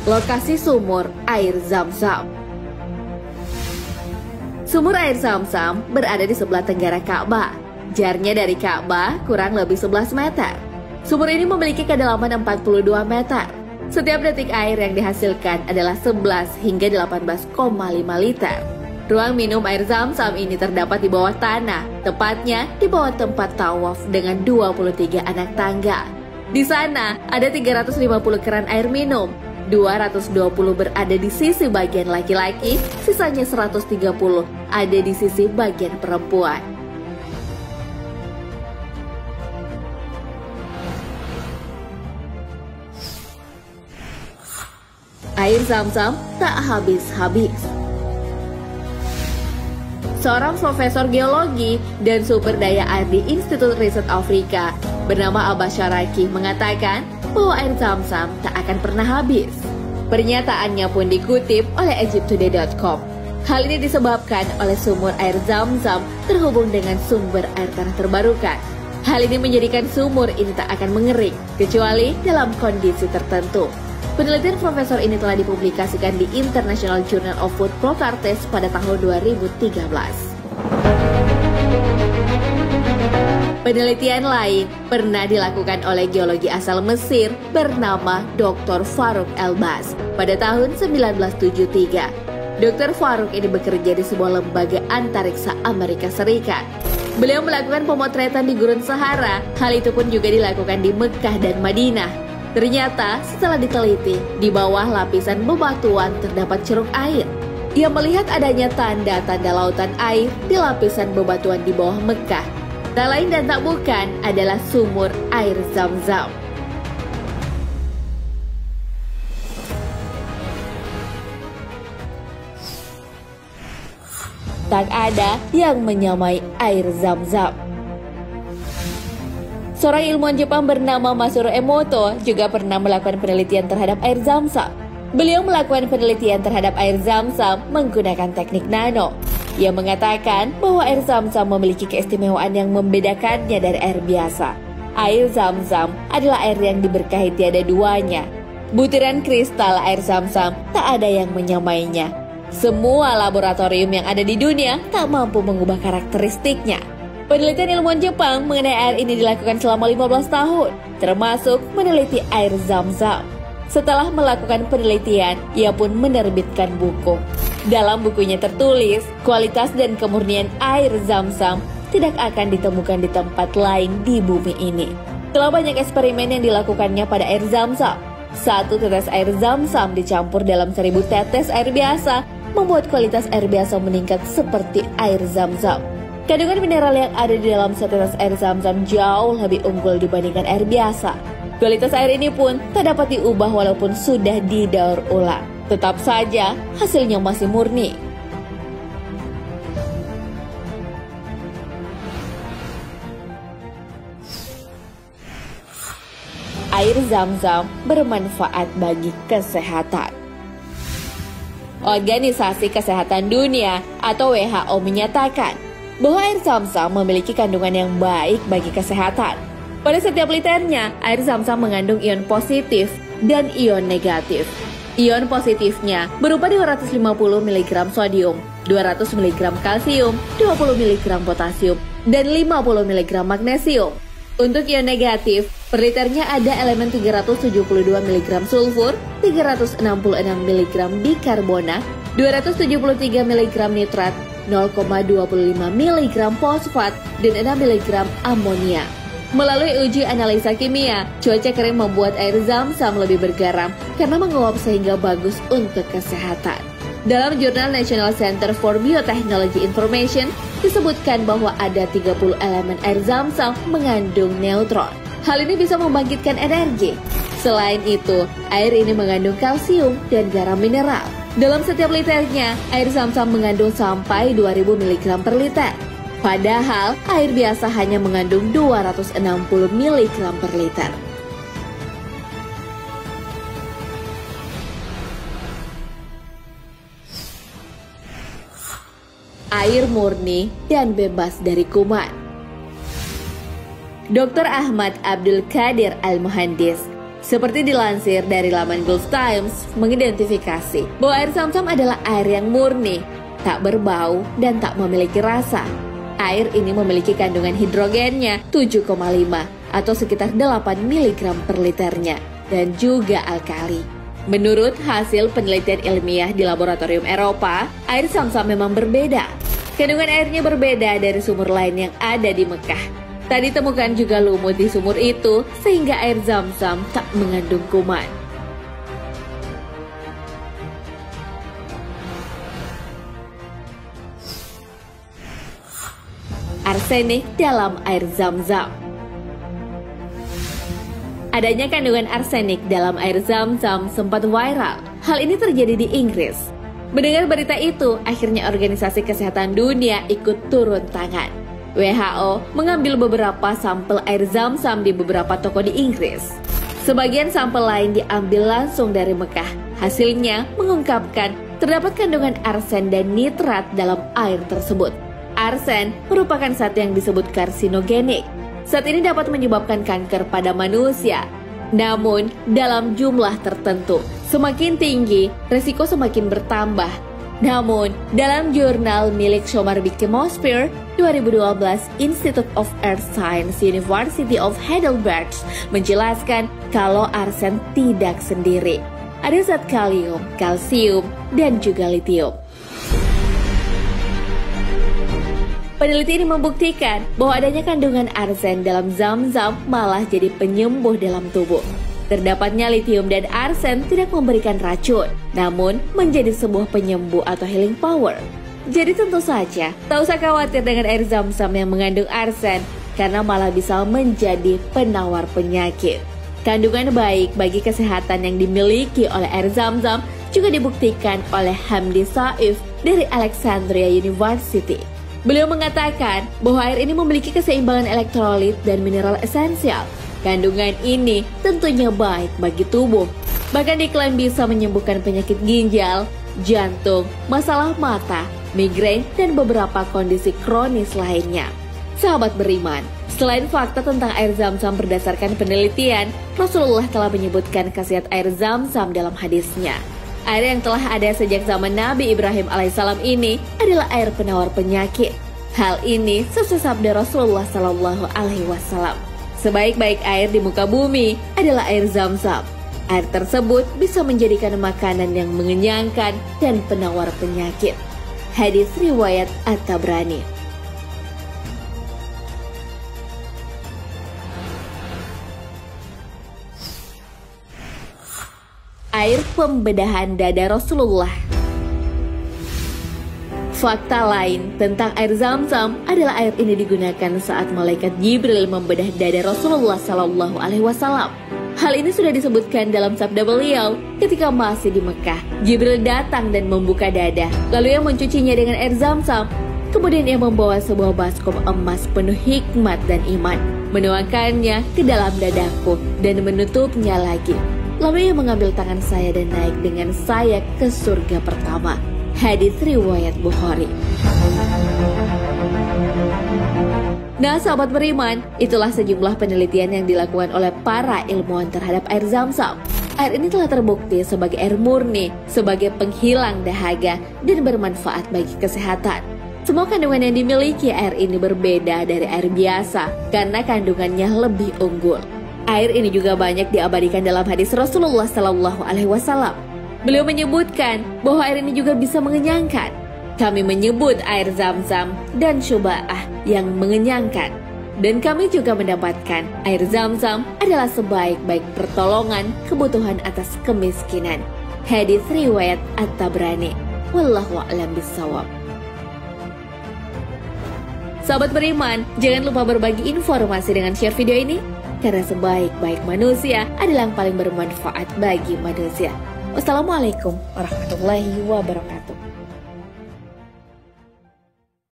Lokasi sumur air Zam-Zam. Sumur air Zam-Zam berada di sebelah tenggara Ka'bah. Jaraknya dari Ka'bah kurang lebih 11 meter. Sumur ini memiliki kedalaman 42 meter. Setiap detik air yang dihasilkan adalah 11 hingga 18,5 liter. Ruang minum air Zam-Zam ini terdapat di bawah tanah, tepatnya di bawah tempat tawaf dengan 23 anak tangga. Di sana ada 350 keran air minum, 220 berada di sisi bagian laki-laki, sisanya 130 ada di sisi bagian perempuan. Air Zam-Zam tak habis-habis. Seorang profesor geologi dan sumber daya air di Institut Riset Afrika bernama Abbas Sharaki mengatakan bahwa air Zam-Zam tak akan pernah habis. Pernyataannya pun dikutip oleh EgyptToday.com. Hal ini disebabkan oleh sumur air Zam-Zam terhubung dengan sumber air tanah terbarukan. Hal ini menjadikan sumur ini tak akan mengering, kecuali dalam kondisi tertentu. Penelitian profesor ini telah dipublikasikan di International Journal of Food Properties pada tahun 2013. Penelitian lain pernah dilakukan oleh geologi asal Mesir bernama Dr. Farouk Elbaz pada tahun 1973. Dr. Farouk ini bekerja di sebuah lembaga antariksa Amerika Serikat. Beliau melakukan pemotretan di Gurun Sahara, hal itu pun juga dilakukan di Mekah dan Madinah. Ternyata setelah diteliti, di bawah lapisan bebatuan terdapat ceruk air. Ia melihat adanya tanda-tanda lautan air di lapisan bebatuan di bawah Mekah. Tak lain dan tak bukan adalah sumur air Zam-Zam. Tak ada yang menyamai air Zam-Zam. Seorang ilmuwan Jepang bernama Masaru Emoto juga pernah melakukan penelitian terhadap air Zam-Zam. Beliau melakukan penelitian terhadap air Zam-Zam menggunakan teknik nano. Ia mengatakan bahwa air Zam-Zam memiliki keistimewaan yang membedakannya dari air biasa. Air Zam-Zam adalah air yang diberkahi tiada duanya. Butiran kristal air Zam-Zam tak ada yang menyamainya. Semua laboratorium yang ada di dunia tak mampu mengubah karakteristiknya. Penelitian ilmuwan Jepang mengenai air ini dilakukan selama 15 tahun, termasuk meneliti air Zam-Zam. Setelah melakukan penelitian, ia pun menerbitkan buku. Dalam bukunya tertulis, kualitas dan kemurnian air Zam-Zam tidak akan ditemukan di tempat lain di bumi ini. Setelah banyak eksperimen yang dilakukannya pada air Zam-Zam, 1 tetes air Zam-Zam dicampur dalam 1000 tetes air biasa, membuat kualitas air biasa meningkat seperti air Zam-Zam. Kandungan mineral yang ada di dalam setetes air Zam-Zam jauh lebih unggul dibandingkan air biasa. Kualitas air ini pun tak dapat diubah walaupun sudah didaur ulang. Tetap saja hasilnya masih murni. Air Zam-Zam bermanfaat bagi kesehatan. Organisasi Kesehatan Dunia atau WHO menyatakan bahwa air Zam-Zam memiliki kandungan yang baik bagi kesehatan. Pada setiap liternya, air Zam-Zam mengandung ion positif dan ion negatif. Ion positifnya berupa 250 mg sodium, 200 mg kalsium, 20 mg potasium, dan 50 mg magnesium. Untuk ion negatif, per liternya ada elemen 372 mg sulfur, 366 mg bikarbonat, 273 mg nitrat, 0,25 mg fosfat, dan 6 mg amonia. Melalui uji analisa kimia, cuaca kering membuat air Zam-Zam lebih bergaram karena menguap sehingga bagus untuk kesehatan. Dalam jurnal National Center for Biotechnology Information, disebutkan bahwa ada 30 elemen air Zam-Zam mengandung neutron. Hal ini bisa membangkitkan energi. Selain itu, air ini mengandung kalsium dan garam mineral. Dalam setiap liternya, air Zam-Zam mengandung sampai 2000 mg per liter. Padahal, air biasa hanya mengandung 260 mg per liter. Air murni dan bebas dari kuman. Dr. Ahmad Abdul Qadir Al-Muhandis, Seperti dilansir dari laman Gulf Times, mengidentifikasi bahwa air Zam-Zam adalah air yang murni, tak berbau dan tak memiliki rasa. Air ini memiliki kandungan hidrogennya 7,5 atau sekitar 8 mg per liternya dan juga alkali. Menurut hasil penelitian ilmiah di laboratorium Eropa, air Zam-Zam memang berbeda. Kandungan airnya berbeda dari sumur lain yang ada di Mekah. Tak ditemukan juga lumut di sumur itu sehingga air Zam-Zam tak mengandung kuman. Arsenik dalam air Zam-Zam. Adanya kandungan arsenik dalam air Zam-Zam sempat viral. Hal ini terjadi di Inggris. Mendengar berita itu, akhirnya Organisasi Kesehatan Dunia ikut turun tangan. WHO mengambil beberapa sampel air Zam-Zam di beberapa toko di Inggris. Sebagian sampel lain diambil langsung dari Mekah. Hasilnya mengungkapkan terdapat kandungan arsen dan nitrat dalam air tersebut. Arsen merupakan zat yang disebut karsinogenik. Zat ini dapat menyebabkan kanker pada manusia. Namun, dalam jumlah tertentu, semakin tinggi, resiko semakin bertambah. Namun, dalam jurnal milik Somerville Chemosfer 2012, Institute of Earth Science University of Heidelberg menjelaskan kalau arsen tidak sendiri. Ada zat kalium, kalsium, dan juga litium. Peneliti ini membuktikan bahwa adanya kandungan arsen dalam Zam-Zam malah jadi penyembuh dalam tubuh. Terdapatnya litium dan arsen tidak memberikan racun, namun menjadi sebuah penyembuh atau healing power. Jadi tentu saja, tak usah khawatir dengan air Zam-Zam yang mengandung arsen, karena malah bisa menjadi penawar penyakit. Kandungan baik bagi kesehatan yang dimiliki oleh air Zam-Zam juga dibuktikan oleh Hamdi Saif dari Alexandria University. Beliau mengatakan bahwa air ini memiliki keseimbangan elektrolit dan mineral esensial. Kandungan ini tentunya baik bagi tubuh. Bahkan diklaim bisa menyembuhkan penyakit ginjal, jantung, masalah mata, migrain, dan beberapa kondisi kronis lainnya. Sahabat beriman, selain fakta tentang air Zam-Zam berdasarkan penelitian, Rasulullah telah menyebutkan khasiat air Zam-Zam dalam hadisnya. Air yang telah ada sejak zaman Nabi Ibrahim alaihissalam ini adalah air penawar penyakit. Hal ini sesuai sabda Rasulullah Shallallahu Alaihi Wasallam. Sebaik-baik air di muka bumi adalah air Zam-Zam. Air tersebut bisa menjadikan makanan yang mengenyangkan dan penawar penyakit. Hadis riwayat At-Tabrani. Air pembedahan dada Rasulullah. Fakta lain tentang air Zam-Zam adalah air ini digunakan saat malaikat Jibril membedah dada Rasulullah Sallallahu Alaihi Wasallam. Hal ini sudah disebutkan dalam sabda beliau ketika masih di Mekah. Jibril datang dan membuka dada, lalu ia mencucinya dengan air Zam-Zam. Kemudian ia membawa sebuah baskom emas penuh hikmat dan iman, menuangkannya ke dalam dadaku dan menutupnya lagi. Lalu ia mengambil tangan saya dan naik dengan saya ke surga pertama. Hadis riwayat Bukhari. Nah sahabat beriman, itulah sejumlah penelitian yang dilakukan oleh para ilmuwan terhadap air Zam-Zam. Air ini telah terbukti sebagai air murni, sebagai penghilang dahaga, dan bermanfaat bagi kesehatan. Semua kandungan yang dimiliki air ini berbeda dari air biasa, karena kandungannya lebih unggul. Air ini juga banyak diabadikan dalam hadis Rasulullah Sallallahu Alaihi Wasallam. Beliau menyebutkan bahwa air ini juga bisa mengenyangkan. Kami menyebut air Zam-Zam dan syuba'ah yang mengenyangkan. Dan kami juga mendapatkan air Zam-Zam adalah sebaik-baik pertolongan kebutuhan atas kemiskinan. Hadis riwayat At-Tabrani. Wallahu a'lam bishawab. Sahabat beriman, jangan lupa berbagi informasi dengan share video ini, karena sebaik-baik manusia adalah yang paling bermanfaat bagi manusia. Wassalamualaikum warahmatullahi wabarakatuh.